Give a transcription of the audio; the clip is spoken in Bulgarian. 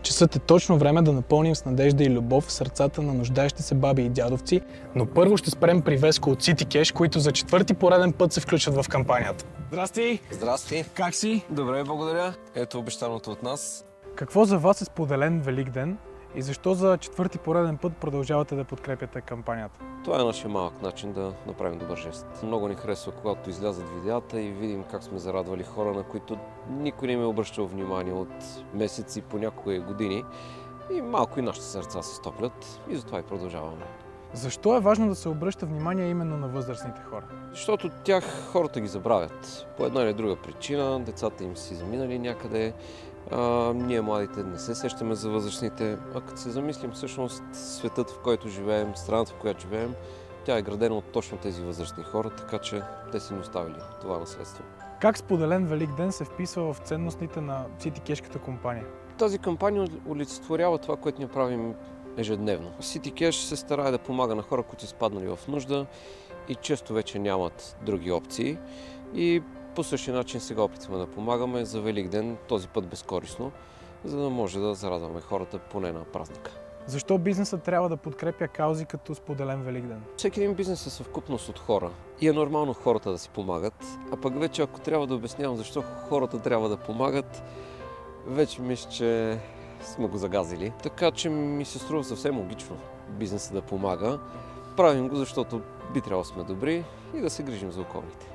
Часът е точно време да напълним с надежда и любов в сърцата на нуждаещи се баби и дядовци, но първо ще спрем при Веско от City Cash, които за четвърти пореден път се включват в кампанията. Здрасти! Здрасти! Как си? Добре, благодаря. Ето обещаното от нас. Какво за вас е споделен Великден и защо за четвърти пореден път продължавате да подкрепяте кампанията? Това е нашия малък начин да направим добър жест. Много ни харесва, когато излязат видеята и видим как сме зарадвали хора, на които никой не им е обръщал внимание от месеци, понякога и години. И малко и нашите сърца се стоплят и затова и продължаваме. Защо е важно да се обръща внимание именно на възрастните хора? Защото тях хората ги забравят. По една или друга причина, децата им си заминали някъде, ние младите не се сещаме за възрастните, а като се замислим всъщност светът, в който живеем, страната, в която живеем, тя е градена от точно тези възрастни хора, така че те са ни оставили това наследство. Как споделен Великден се вписва в ценностите на City Cash-ката компания? Тази кампания олицетворява това, което ние правим ежедневно. City Cash се старае да помага на хора, които са изпаднали в нужда и често вече нямат други опции. И по същия начин сега опитваме да помагаме за Великден, този път безкорисно, за да може да зарадваме хората поне на празника. Защо бизнесът трябва да подкрепя каузи като споделен Великден? Всеки един бизнес е съвкупност от хора и е нормално хората да си помагат, а пък вече ако трябва да обяснявам защо хората трябва да помагат, вече мисля, че сме го загазили. Така че ми се струва съвсем логично бизнесът да помага. Правим го, защото би трябвало да сме добри и да се грижим за околните.